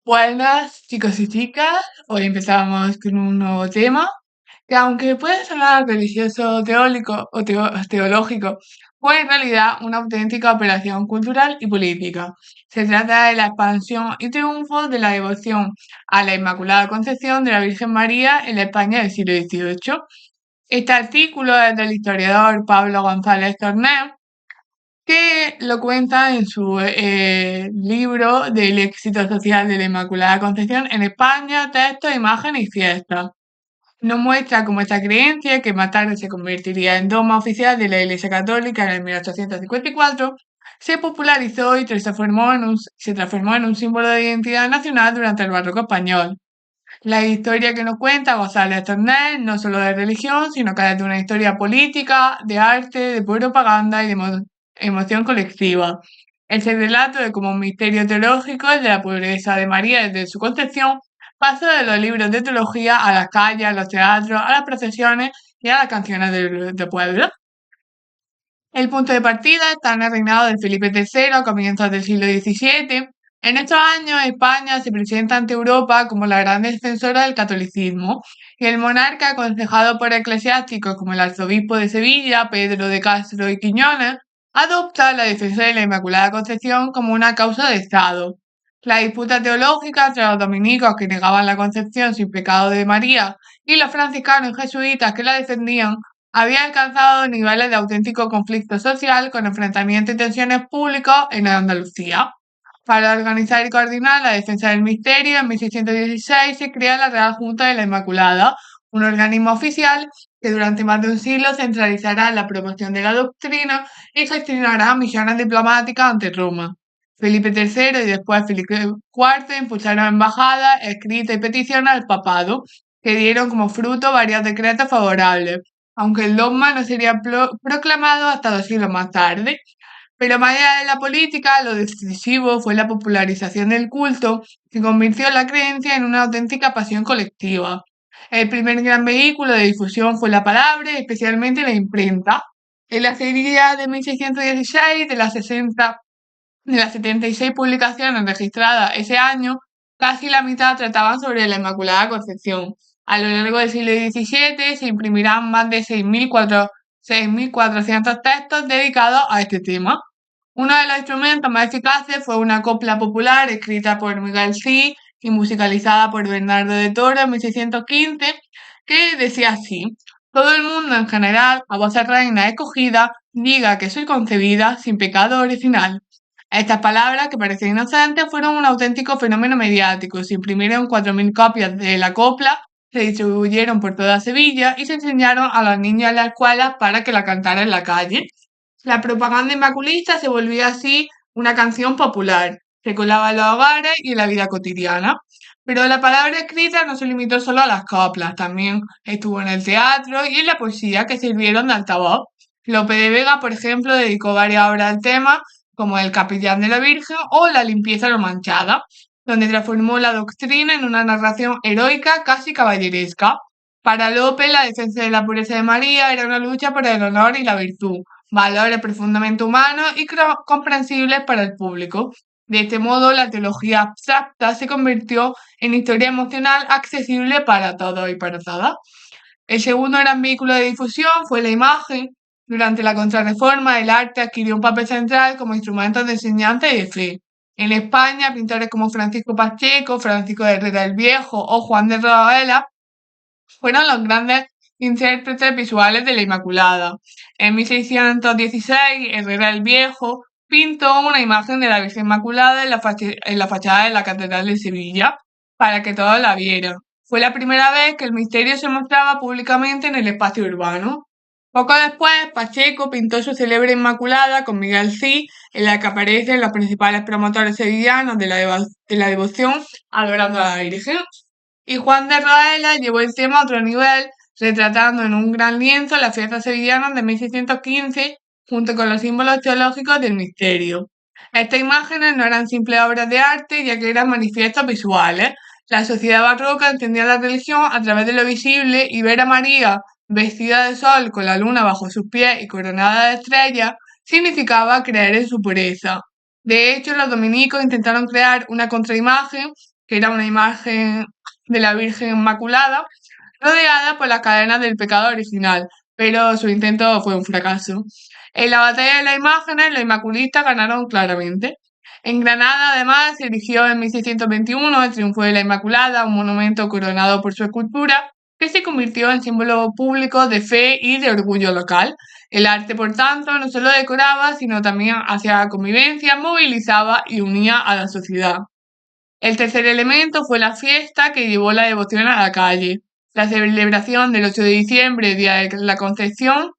Buenas chicos y chicas, hoy empezamos con un nuevo tema que aunque puede sonar religioso, teórico o teológico, fue en realidad una auténtica operación cultural y política. Se trata de la expansión y triunfo de la devoción a la Inmaculada Concepción de la Virgen María en la España del siglo XVIII. Este artículo es del historiador Pablo González Tornel, que lo cuenta en su libro del éxito social de la Inmaculada Concepción en España, textos, imágenes y fiestas. Nos muestra cómo esta creencia, que más tarde se convertiría en dogma oficial de la Iglesia Católica en el 1854, se popularizó y se transformó en un símbolo de identidad nacional durante el Barroco español. La historia que nos cuenta González Tornel no solo de religión, sino que es de una historia política, de arte, de propaganda y de emoción colectiva. Ese relato de cómo un misterio teológico, el de la pureza de María desde su concepción, pasó de los libros de teología a las calles, a los teatros, a las procesiones y a las canciones de pueblo. El punto de partida está en el reinado de Felipe III a comienzos del siglo XVII. En estos años, España se presenta ante Europa como la gran defensora del catolicismo, y el monarca, aconsejado por eclesiásticos como el arzobispo de Sevilla, Pedro de Castro y Quiñones, adopta la defensa de la Inmaculada Concepción como una causa de Estado. La disputa teológica entre los dominicos, que negaban la concepción sin pecado de María, y los franciscanos y jesuitas, que la defendían, había alcanzado niveles de auténtico conflicto social con enfrentamientos y tensiones públicos en Andalucía. Para organizar y coordinar la defensa del misterio, en 1616 se crea la Real Junta de la Inmaculada, un organismo oficial que durante más de un siglo centralizará la promoción de la doctrina y gestionará misiones diplomáticas ante Roma. Felipe III y después Felipe IV impulsaron embajadas, escritos y peticiones al papado, que dieron como fruto varios decretos favorables, aunque el dogma no sería proclamado hasta 2 siglos más tarde. Pero más allá de la política, lo decisivo fue la popularización del culto, que convirtió la creencia en una auténtica pasión colectiva. El primer gran vehículo de difusión fue la palabra, especialmente la imprenta. En la serie de 1616, de las 76 publicaciones registradas ese año, casi la mitad trataban sobre la Inmaculada Concepción. A lo largo del siglo XVII se imprimirán más de 6.400 textos dedicados a este tema. Uno de los instrumentos más eficaces fue una copla popular escrita por Miguel Cid y musicalizada por Bernardo de Toro en 1615, que decía así: todo el mundo en general, a voz reina escogida, diga que soy concebida sin pecado original. Estas palabras, que parecían inocentes, fueron un auténtico fenómeno mediático. Se imprimieron 4.000 copias de la copla, se distribuyeron por toda Sevilla y se enseñaron a los niños en las escuelas para que la cantaran en la calle. La propaganda inmaculista se volvía así una canción popular, se colaba en los hogares y en la vida cotidiana. Pero la palabra escrita no se limitó solo a las coplas, también estuvo en el teatro y en la poesía, que sirvieron de altavoz. Lope de Vega, por ejemplo, dedicó varias obras al tema, como El Capellán de la Virgen o La Limpieza no manchada, donde transformó la doctrina en una narración heroica casi caballeresca. Para Lope, la defensa de la pureza de María era una lucha por el honor y la virtud, valores profundamente humanos y comprensibles para el público. De este modo, la teología abstracta se convirtió en historia emocional accesible para todos y para todas. El segundo gran vehículo de difusión fue la imagen. Durante la Contrarreforma, el arte adquirió un papel central como instrumento de enseñanza y de fe. En España, pintores como Francisco Pacheco, Francisco de Herrera el Viejo o Juan de Rodela fueron los grandes intérpretes visuales de la Inmaculada. En 1616, Herrera el Viejo pintó una imagen de la Virgen Inmaculada en la fachada de la Catedral de Sevilla para que todos la vieran. Fue la primera vez que el misterio se mostraba públicamente en el espacio urbano. Poco después, Pacheco pintó su célebre Inmaculada con Miguel Cid, en la que aparecen los principales promotores sevillanos de la devoción adorando a la Virgen. Y Juan de Raela llevó el tema a otro nivel, retratando en un gran lienzo las fiestas sevillanas de 1615, junto con los símbolos teológicos del misterio. Estas imágenes no eran simples obras de arte, ya que eran manifiestos visuales. La sociedad barroca entendía la religión a través de lo visible, y ver a María vestida de sol con la luna bajo sus pies y coronada de estrellas significaba creer en su pureza. De hecho, los dominicos intentaron crear una contraimagen que era una imagen de la Virgen Inmaculada, rodeada por las cadenas del pecado original, pero su intento fue un fracaso. En la batalla de las imágenes, los inmaculistas ganaron claramente. En Granada, además, se erigió en 1621 el Triunfo de la Inmaculada, un monumento coronado por su escultura, que se convirtió en símbolo público de fe y de orgullo local. El arte, por tanto, no solo decoraba, sino también hacía convivencia, movilizaba y unía a la sociedad. El tercer elemento fue la fiesta que llevó la devoción a la calle. La celebración del 8 de diciembre, Día de la Concepción,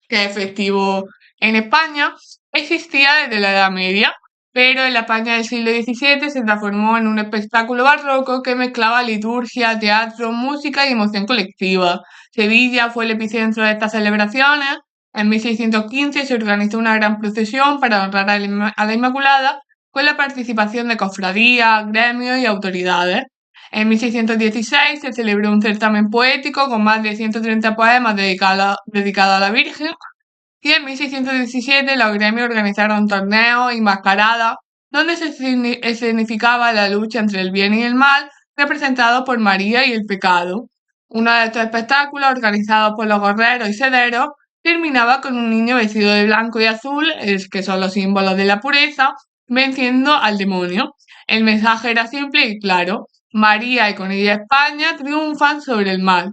que es festivo en España, existía desde la Edad Media, pero en la España del siglo XVII se transformó en un espectáculo barroco que mezclaba liturgia, teatro, música y emoción colectiva. Sevilla fue el epicentro de estas celebraciones. En 1615 se organizó una gran procesión para honrar a la Inmaculada con la participación de cofradías, gremios y autoridades. En 1616 se celebró un certamen poético con más de 130 poemas dedicados a la Virgen, y en 1617 los gremios organizaron torneos y mascaradas donde se escenificaba la lucha entre el bien y el mal, representado por María y el pecado. Uno de estos espectáculos, organizados por los gorreros y sederos, terminaba con un niño vestido de blanco y azul, que son los símbolos de la pureza, venciendo al demonio. El mensaje era simple y claro: María y con ella España triunfan sobre el mal.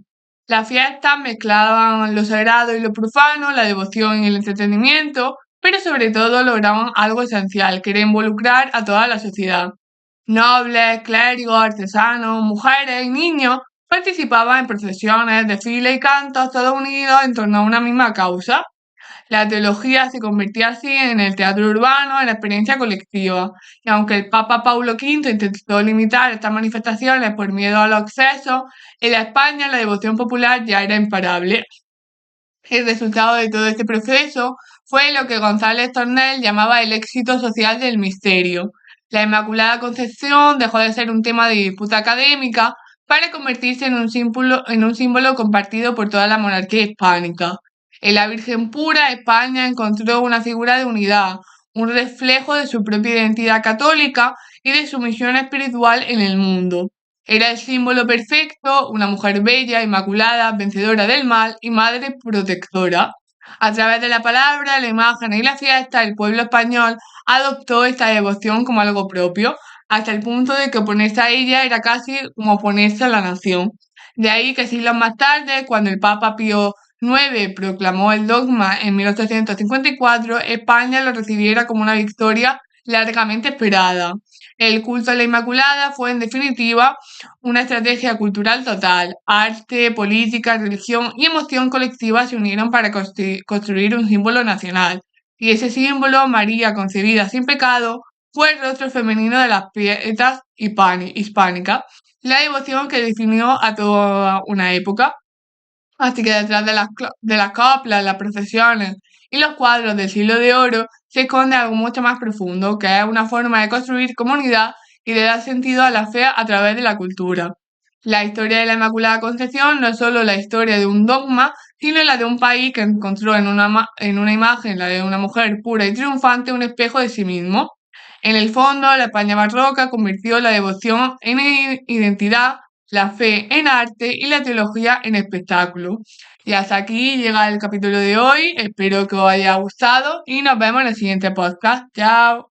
Las fiestas mezclaban lo sagrado y lo profano, la devoción y el entretenimiento, pero sobre todo lograban algo esencial, que era involucrar a toda la sociedad. Nobles, clérigos, artesanos, mujeres y niños participaban en procesiones, desfiles y cantos, todos unidos en torno a una misma causa. La teología se convertía así en el teatro urbano, en la experiencia colectiva. Y aunque el Papa Paulo V intentó limitar estas manifestaciones por miedo a los excesos, en la España la devoción popular ya era imparable. El resultado de todo este proceso fue lo que González Tornel llamaba el éxito social del misterio. La Inmaculada Concepción dejó de ser un tema de disputa académica para convertirse en un símbolo compartido por toda la monarquía hispánica. En la Virgen Pura, España encontró una figura de unidad, un reflejo de su propia identidad católica y de su misión espiritual en el mundo. Era el símbolo perfecto, una mujer bella, inmaculada, vencedora del mal y madre protectora. A través de la palabra, la imagen y la fiesta, el pueblo español adoptó esta devoción como algo propio, hasta el punto de que oponerse a ella era casi como oponerse a la nación. De ahí que siglos más tarde, cuando el Papa Pío IX proclamó el dogma en 1854, España lo recibiera como una victoria largamente esperada. El culto a la Inmaculada fue, en definitiva, una estrategia cultural total. Arte, política, religión y emoción colectiva se unieron para construir un símbolo nacional. Y ese símbolo, María concebida sin pecado, fue el rostro femenino de las pietas hispánicas, la devoción que definió a toda una época. Así que detrás de las coplas, las procesiones y los cuadros del siglo de oro se esconde algo mucho más profundo, que es una forma de construir comunidad y de dar sentido a la fe a través de la cultura. La historia de la Inmaculada Concepción no es solo la historia de un dogma, sino la de un país que encontró en una imagen, la de una mujer pura y triunfante, un espejo de sí mismo. En el fondo, la España barroca convirtió la devoción en identidad, la fe en arte y la teología en espectáculo. Y hasta aquí llega el capítulo de hoy. Espero que os haya gustado y nos vemos en el siguiente podcast. Chao.